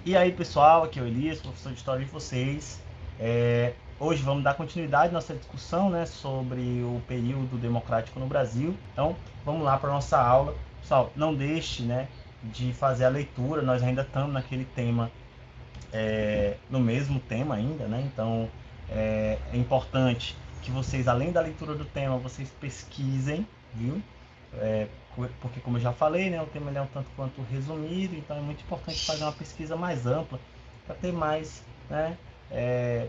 E aí, pessoal, aqui é o Elias, professor de História de vocês. Hoje vamos dar continuidade à nossa discussão, né, sobre o período democrático no Brasil. Então, vamos lá para a nossa aula. Pessoal, não deixe, né, de fazer a leitura, nós ainda estamos naquele tema, no mesmo tema ainda, né? Então, é importante que vocês, além da leitura do tema, vocês pesquisem, viu? Porque, como eu já falei, né, o tema é um tanto quanto resumido, então é muito importante fazer uma pesquisa mais ampla para ter mais, né,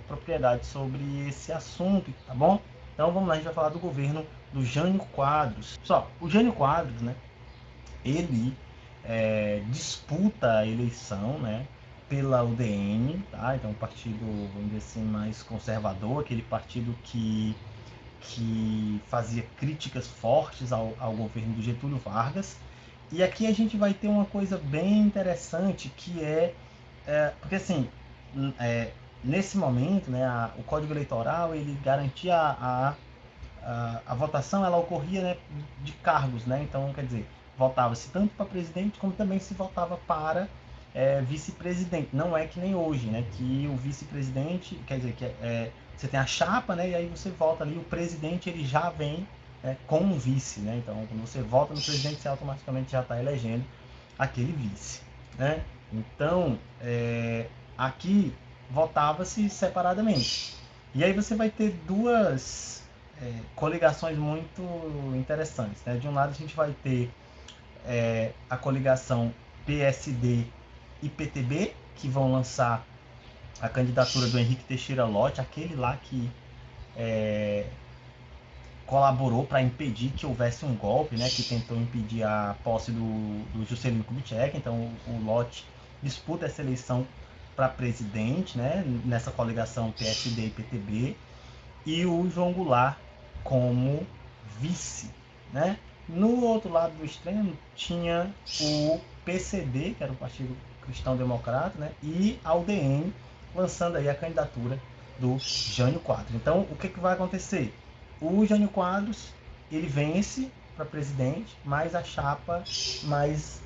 propriedade sobre esse assunto, tá bom? Então vamos lá, a gente vai falar do governo do Jânio Quadros. Pessoal, o Jânio Quadros, né, ele disputa a eleição, né, pela UDN, tá? Então um partido, vamos dizer assim, mais conservador, aquele partido que fazia críticas fortes ao governo do Getúlio Vargas. E aqui a gente vai ter uma coisa bem interessante, que porque assim, nesse momento, né, o Código Eleitoral ele garantia a votação, ela ocorria, né, de cargos, né? Então, quer dizer, votava-se tanto para presidente como também se votava para vice-presidente. Não é que nem hoje, né? Que o vice-presidente, quer dizer, você tem a chapa, né? E aí você vota ali, o presidente ele já vem, com um vice, né? Então, quando você vota no presidente, você automaticamente já está elegendo aquele vice, né? Então, aqui votava-se separadamente. E aí você vai ter duas coligações muito interessantes, né? De um lado a gente vai ter a coligação PSD e PTB, que vão lançar a candidatura do Henrique Teixeira Lott, aquele lá que colaborou para impedir que houvesse um golpe, né, que tentou impedir a posse do Juscelino Kubitschek. Então o Lott disputa essa eleição para presidente, né, nessa coligação PSD e PTB, e o João Goulart como vice, né? No outro lado do extremo tinha o PCB, que era o Partido Cristão Democrata, né? E a UDN lançando aí a candidatura do Jânio Quadros. Então, o que vai acontecer? O Jânio Quadros ele vence para presidente, mas a chapa, mas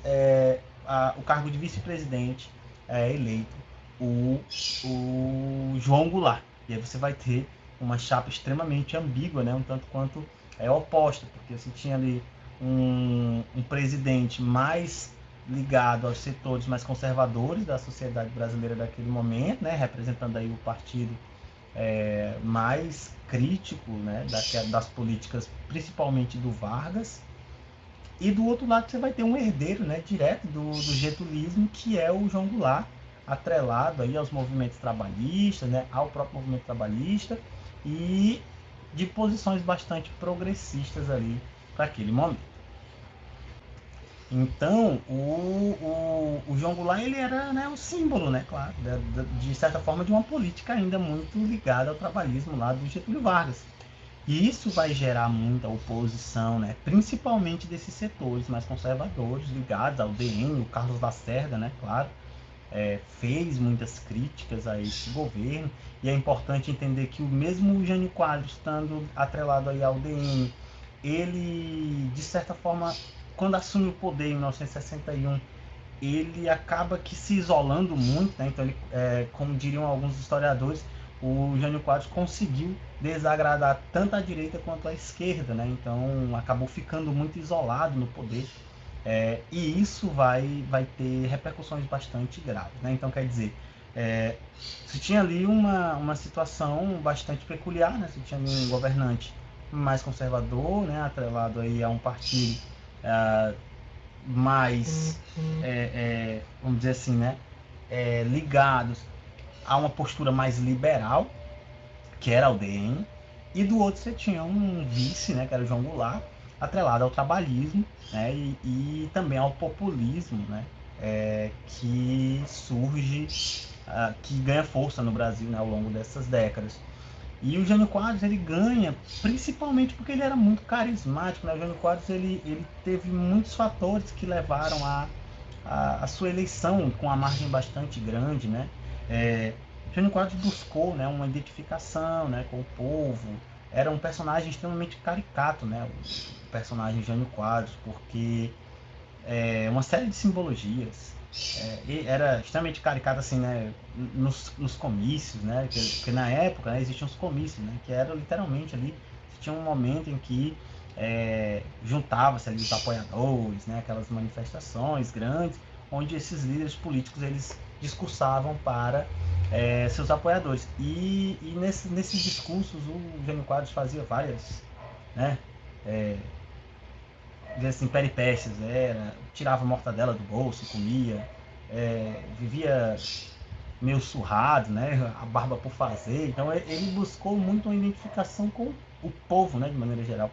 o cargo de vice-presidente é eleito o João Goulart. E aí você vai ter uma chapa extremamente ambígua, né? Um tanto quanto oposta, porque você tinha ali um presidente mais ligado aos setores mais conservadores da sociedade brasileira daquele momento, né? Representando aí o partido mais crítico, né? Das políticas, principalmente do Vargas. E do outro lado você vai ter um herdeiro, né, direto do getulismo, que é o João Goulart, atrelado aí aos movimentos trabalhistas, né, ao próprio movimento trabalhista, e de posições bastante progressistas ali para aquele momento. Então, o João Goulart ele era, né, o símbolo, né, claro, de certa forma, de uma política ainda muito ligada ao trabalhismo lá do Getúlio Vargas. E isso vai gerar muita oposição, né? Principalmente desses setores mais conservadores, ligados ao DN. O Carlos Lacerda, né, claro, fez muitas críticas a esse governo. E é importante entender que o mesmo Jânio Quadros, estando atrelado aí ao DN, ele, de certa forma, quando assume o poder em 1961, ele acaba que se isolando muito, né? Então, ele, como diriam alguns historiadores, o Jânio Quadros conseguiu desagradar tanto a direita quanto a esquerda, né? Então, acabou ficando muito isolado no poder. E isso vai ter repercussões bastante graves, né? Então, quer dizer, você tinha ali uma situação bastante peculiar, né? Você tinha ali um governante mais conservador, né? Atrelado aí a um partido mais, vamos dizer assim, né, ligados a uma postura mais liberal, que era o DN, e do outro você tinha um vice, né, que era o João Goulart, atrelado ao trabalhismo, né, e também ao populismo, né, que surge, que ganha força no Brasil, né, ao longo dessas décadas. E o Jânio Quadros ele ganha principalmente porque ele era muito carismático, né? O Jânio Quadros ele teve muitos fatores que levaram a sua eleição com uma margem bastante grande, né? Jânio Quadros buscou, né, uma identificação, né, com o povo. Era um personagem extremamente caricato, né? O personagem Jânio Quadros, porque uma série de simbologias. era extremamente caricato assim, né, nos comícios, né, porque na época, né, existiam os comícios, né, que era literalmente ali, tinha um momento em que juntava-se ali os apoiadores, né, aquelas manifestações grandes, onde esses líderes políticos eles discursavam para seus apoiadores. E nesses discursos o Jânio Quadros fazia várias, né, é, assim, peripécias, tirava a mortadela do bolso, comia, vivia meio surrado, né, a barba por fazer. Então ele buscou muito uma identificação com o povo, né, de maneira geral.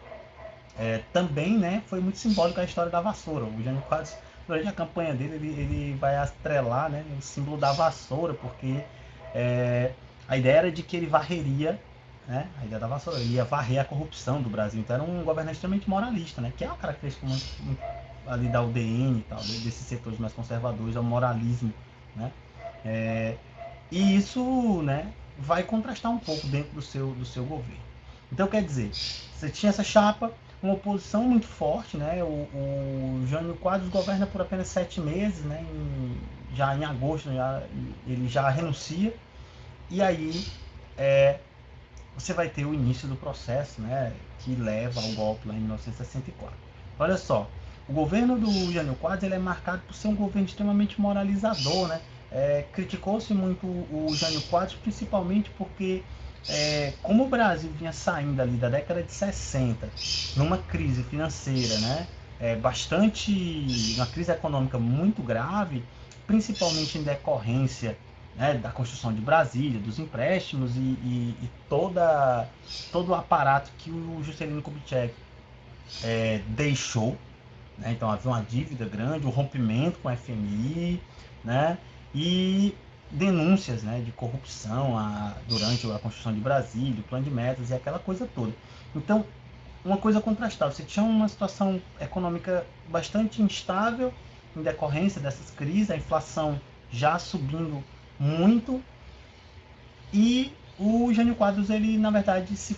Também, né, foi muito simbólico a história da vassoura. O Jânio Quadros, durante a campanha dele, ele vai atrelar, né, o símbolo da vassoura, porque a ideia era de que ele varreria, né, a ideia da vassoura, ele ia varrer a corrupção do Brasil. Então era um governante extremamente moralista, né, que é uma característica muito ali da UDN e tal, desses setores mais conservadores, é o moralismo, né. E isso, né, vai contrastar um pouco dentro do seu governo. Então, quer dizer, você tinha essa chapa, uma oposição muito forte, né? O Jânio Quadros governa por apenas 7 meses, né? Já em agosto ele já renuncia, e aí você vai ter o início do processo, né? Que leva ao golpe lá em 1964. Olha só, o governo do Jânio Quadros ele é marcado por ser um governo extremamente moralizador, né? Criticou-se muito o Jânio Quadros, principalmente porque, como o Brasil vinha saindo ali da década de 60, numa crise financeira, né? Uma crise econômica muito grave, principalmente em decorrência, né, da construção de Brasília, dos empréstimos e todo o aparato que o Juscelino Kubitschek deixou, né? Então havia uma dívida grande, um rompimento com a FMI, né? E denúncias, né, de corrupção durante a construção de Brasília, o plano de metas e aquela coisa toda. Então, uma coisa contrastada, você tinha uma situação econômica bastante instável em decorrência dessas crises, a inflação já subindo muito, e o Jânio Quadros, ele na verdade se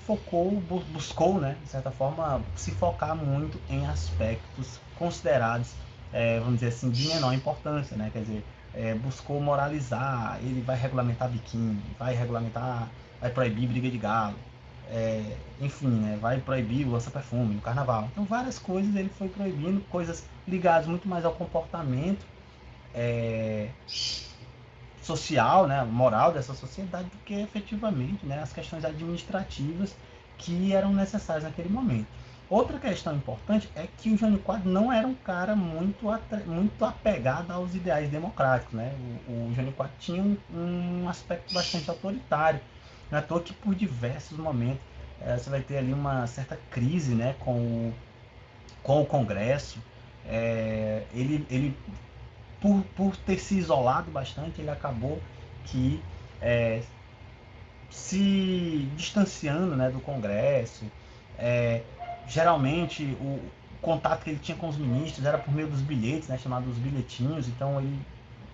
buscou, né, de certa forma, se focar muito em aspectos considerados, vamos dizer assim, de menor importância, né, quer dizer, buscou moralizar, ele vai regulamentar biquíni, vai proibir briga de galo, enfim, né, vai proibir o lança-perfume no carnaval. Então várias coisas ele foi proibindo, coisas ligadas muito mais ao comportamento social, né, moral dessa sociedade do que efetivamente, né, as questões administrativas que eram necessárias naquele momento. Outra questão importante é que o Jânio Quadros não era um cara muito apegado aos ideais democráticos, né? O Jânio Quadros tinha um aspecto bastante autoritário, não é à toa que por diversos momentos você vai ter ali uma certa crise, né, com o Congresso. Ele por ter se isolado bastante, ele acabou que se distanciando, né, do Congresso. Geralmente o contato que ele tinha com os ministros era por meio dos bilhetes, né, chamados bilhetinhos. Então ele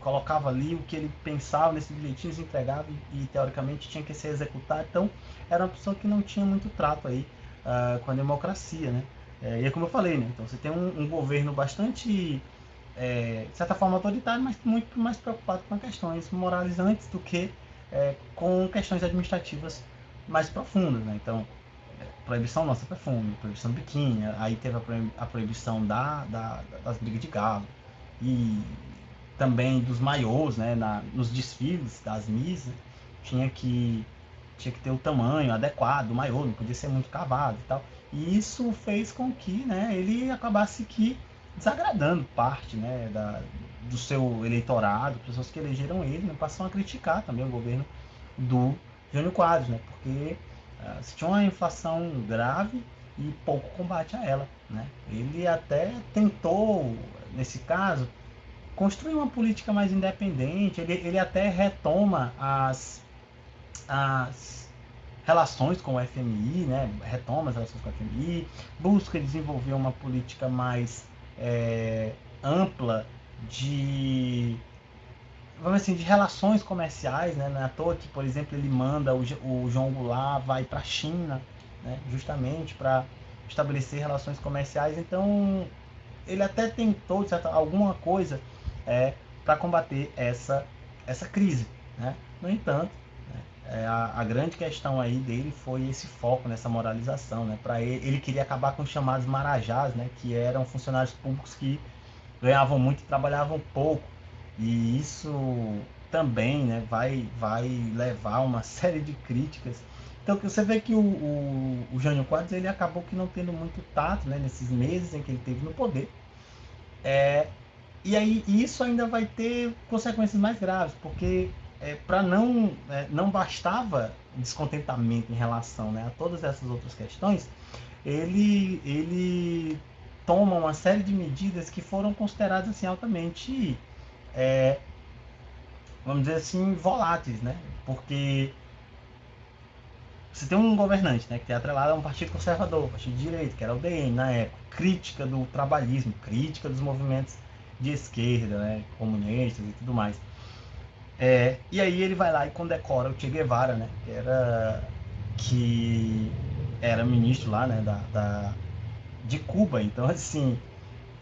colocava ali o que ele pensava nesses bilhetinhos, entregava e teoricamente tinha que ser executado. Então era uma pessoa que não tinha muito trato aí com a democracia, né? E é como eu falei, né? Então você tem um governo bastante de certa forma autoritário, mas muito mais preocupado com questões moralizantes do que com questões administrativas mais profundas, né? Então, proibição nossa perfume, proibição do biquíni, aí teve a proibição das brigas de galo e também dos maiôs, né? Nos desfiles das Miss, tinha que ter o tamanho adequado do maiô, não podia ser muito cavado e tal. E isso fez com que, né, ele acabasse que desagradando parte, né, do seu eleitorado, pessoas que elegeram ele, né, passam a criticar também o governo do Jânio Quadros, né, porque se tinha uma inflação grave e pouco combate a ela, né. Ele até tentou, nesse caso, construir uma política mais independente, ele até retoma as relações com o FMI, né? Retoma as relações com o FMI, busca desenvolver uma política mais ampla de, vamos assim, de relações comerciais, né? Não é à toa que, por exemplo, ele manda o João Goulart vai para a China, né? Justamente para estabelecer relações comerciais. Então ele até tentou, de certa, alguma coisa para combater essa crise, né? No entanto, a grande questão aí dele foi esse foco nessa moralização, né? Para ele queria acabar com os chamados marajás, né? Que eram funcionários públicos que ganhavam muito e trabalhavam pouco. E isso também, né, vai levar a uma série de críticas. Então você vê que o Jânio Quadros ele acabou que não tendo muito tato, né, nesses meses em que ele teve no poder. E aí isso ainda vai ter consequências mais graves, porque para não bastava descontentamento em relação, né, a todas essas outras questões, ele toma uma série de medidas que foram consideradas assim altamente, vamos dizer assim, voláteis, né? Porque você tem um governante, né, que é atrelado a um partido conservador, um partido de direita, que era o DN na época, crítica do trabalhismo, crítica dos movimentos de esquerda, né, comunistas e tudo mais. E aí ele vai lá e condecora o Che Guevara, né, que era ministro lá, né, de Cuba. Então, assim,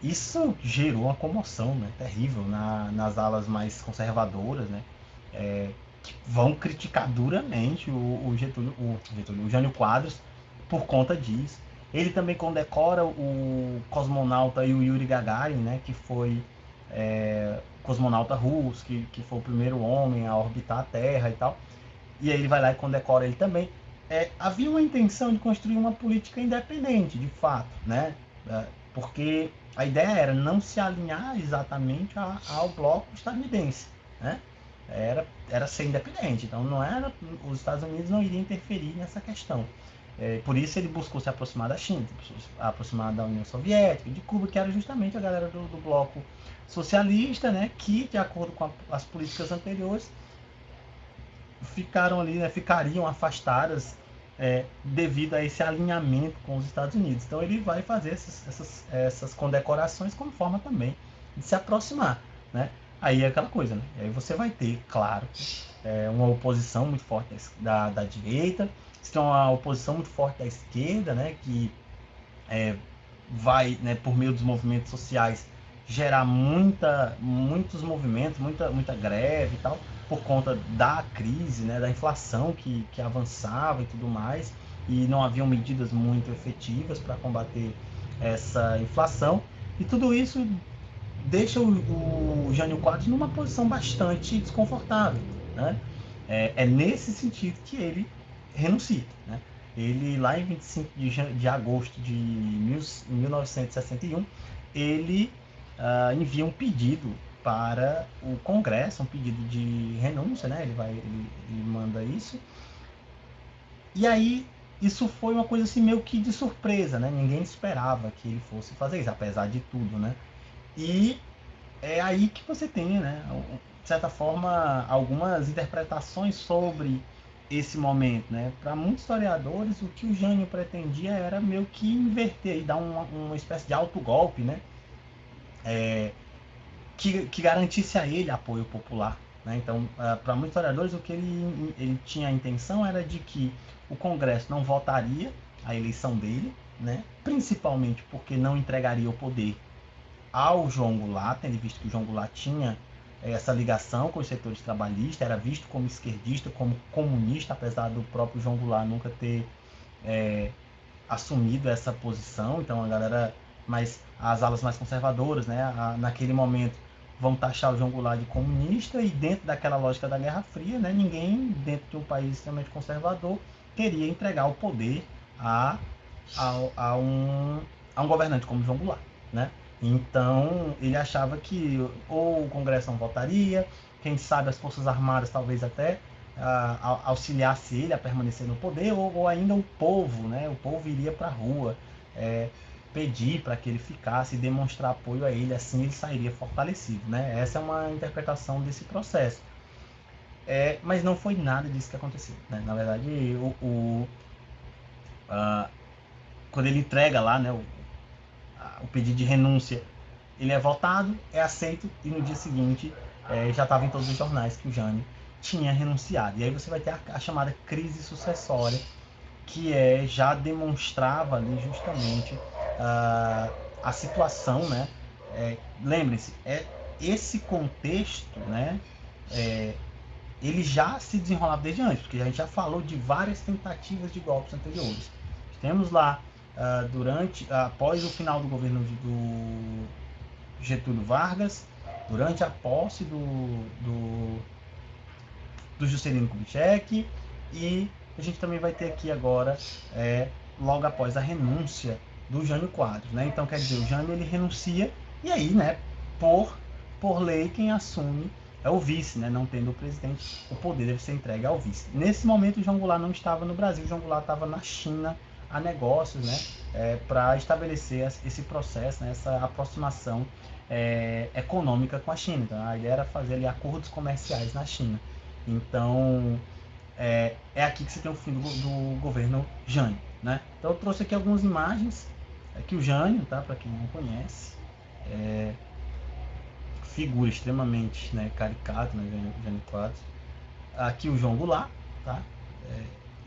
isso gerou uma comoção, né, terrível nas alas mais conservadoras, né, que vão criticar duramente o Jânio Quadros por conta disso. Ele também condecora o cosmonauta Yuri Gagarin, né, que foi cosmonauta russo, que foi o primeiro homem a orbitar a Terra e tal. E aí ele vai lá e condecora ele também. Havia uma intenção de construir uma política independente, de fato, né? Porque a ideia era não se alinhar exatamente ao bloco estadunidense, né? Era ser independente, então não era, os Estados Unidos não iriam interferir nessa questão. Por isso ele buscou se aproximar da China, se aproximar da União Soviética, de Cuba, que era justamente a galera do bloco socialista, né? Que, de acordo com as políticas anteriores, ficaram ali, né, ficariam afastadas devido a esse alinhamento com os Estados Unidos. Então ele vai fazer essas condecorações como forma também de se aproximar, né? Aí é aquela coisa, né? Aí você vai ter, claro, uma oposição muito forte da direita, você tem uma oposição muito forte da esquerda, né? Que vai, né, por meio dos movimentos sociais, gerar muitos movimentos, muita greve e tal, por conta da crise, né, da inflação que avançava e tudo mais, e não haviam medidas muito efetivas para combater essa inflação, e tudo isso deixa o Jânio Quadros numa posição bastante desconfortável, né? É nesse sentido que ele renuncia, né? Ele, lá em 25 de agosto de 1961, ele envia um pedido para o Congresso, um pedido de renúncia, né? Ele manda isso. E aí, isso foi uma coisa assim meio que de surpresa, né? Ninguém esperava que ele fosse fazer isso, apesar de tudo, né? E é aí que você tem, né, de certa forma, algumas interpretações sobre esse momento, né? Para muitos historiadores, o que o Jânio pretendia era meio que inverter e dar uma espécie de autogolpe, né? Que garantisse a ele apoio popular, né? Então, para muitos historiadores, o que ele tinha a intenção era de que o Congresso não votaria a eleição dele, né? Principalmente porque não entregaria o poder ao João Goulart, tendo visto que o João Goulart tinha essa ligação com os setores trabalhistas, era visto como esquerdista, como comunista, apesar do próprio João Goulart nunca ter assumido essa posição. Então a galera, as alas mais conservadoras, né, naquele momento vão taxar o João Goulart de comunista, e dentro daquela lógica da Guerra Fria, né, ninguém dentro de um país extremamente conservador queria entregar o poder a um governante como João Goulart, né? Então ele achava que ou o Congresso não votaria, quem sabe as Forças Armadas talvez até auxiliasse ele a permanecer no poder, ou ainda o povo, né? O povo iria para a rua pedir para que ele ficasse e demonstrar apoio a ele, assim ele sairia fortalecido, né? Essa é uma interpretação desse processo. Mas não foi nada disso que aconteceu, né? Na verdade, quando ele entrega lá, né, o pedido de renúncia, ele é votado, é aceito, e no dia seguinte já estava em todos os jornais que o Jânio tinha renunciado. E aí você vai ter a chamada crise sucessória, que já demonstrava ali justamente a situação, né? Lembre-se, esse contexto, né, ele já se desenrolava desde antes, porque a gente já falou de várias tentativas de golpes anteriores. Temos lá, após o final do governo do Getúlio Vargas, durante a posse do Juscelino Kubitschek, e a gente também vai ter aqui agora, logo após a renúncia do Jânio Quadros, né? Então, quer dizer, o Jânio ele renuncia, e aí, né, por lei, quem assume é o vice, né? Não tendo o presidente, o poder deve ser entregue ao vice. Nesse momento, o João Goulart não estava no Brasil, o João Goulart estava na China a negócios, né? Para estabelecer esse processo, né? Essa aproximação econômica com a China. Então, a ideia era fazer ali acordos comerciais na China. Então, é aqui que você tem o fim do governo Jânio, né? Então, eu trouxe aqui algumas imagens. Aqui o Jânio, tá? Para quem não conhece, figura extremamente, né, caricato, né, Jânio Quadros. Aqui o João Goulart, tá?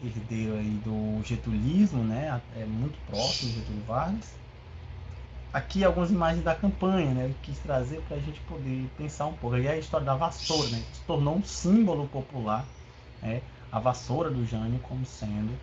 Herdeiro aí do getulismo, né? É muito próximo do Getúlio Vargas. Aqui algumas imagens da campanha, né? Eu quis trazer para a gente poder pensar um pouco. Aí a história da vassoura, né? Que se tornou um símbolo popular, né? A vassoura do Jânio como sendo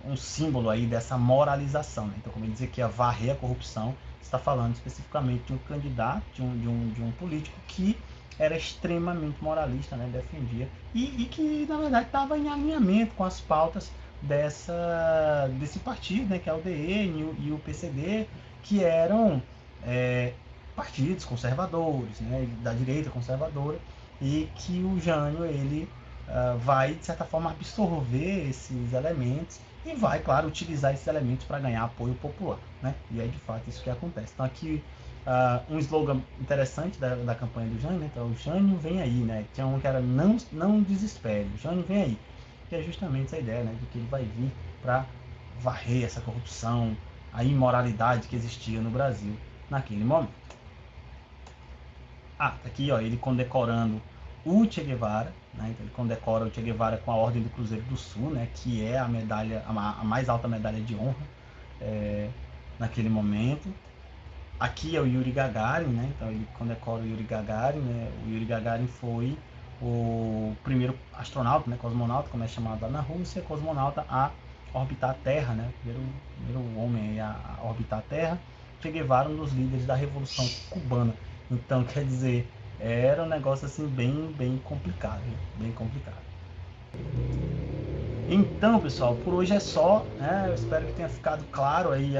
um símbolo aí dessa moralização, né? Então, como ele dizia que ia varrer a corrupção, está falando especificamente de um candidato, de um político que era extremamente moralista, né? Defendia e que, na verdade, estava em alinhamento com as pautas desse partido, né? Que é o DN e o PCB, que eram partidos conservadores, né? Da direita conservadora, e que o Jânio, ele vai, de certa forma, absorver esses elementos e vai, claro, utilizar esses elementos para ganhar apoio popular, né? E é de fato isso que acontece. Então aqui um slogan interessante da campanha do Jânio, né? Então, o Jânio vem aí, né? Tinha um que era não desespere, o Jânio vem aí, que é justamente essa ideia, né? De que ele vai vir para varrer essa corrupção, a imoralidade que existia no Brasil naquele momento. Aqui, ó, ele condecorando o Che Guevara, né? Então, ele condecora o Che Guevara com a Ordem do Cruzeiro do Sul, né? Que é a medalha, a mais alta medalha de honra naquele momento. Aqui é o Yuri Gagarin, né? Então ele condecora o Yuri Gagarin, né? O Yuri Gagarin foi o primeiro astronauta, né? Cosmonauta, como é chamado lá na Rússia, cosmonauta a orbitar a Terra, né? Primeiro homem a orbitar a Terra. Che Guevara, um dos líderes da Revolução Cubana. Então, quer dizer, era um negócio assim bem complicado, né? Bem complicado. Então, pessoal, por hoje é só, né? Eu espero que tenha ficado claro aí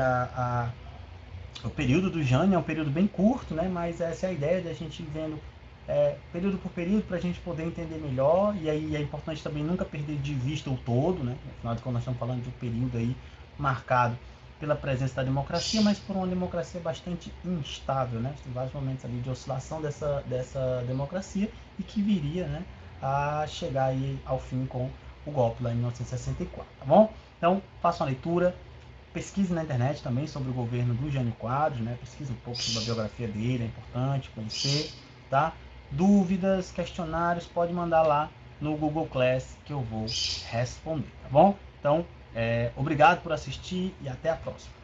o período do Jânio. É um período bem curto, né? Mas essa é a ideia de a gente ir vendo período por período para a gente poder entender melhor. E aí é importante também nunca perder de vista o todo, né? Afinal de contas, nós estamos falando de um período aí marcado pela presença da democracia, mas por uma democracia bastante instável, né? Tem vários momentos ali de oscilação dessa democracia e que viria, né, a chegar aí ao fim com o golpe lá em 1964, tá bom? Então, faça uma leitura, pesquise na internet também sobre o governo do Jânio Quadros, né? Pesquise um pouco sobre a biografia dele, é importante conhecer, tá? Dúvidas, questionários, pode mandar lá no Google Class que eu vou responder, tá bom? Então, obrigado por assistir e até a próxima.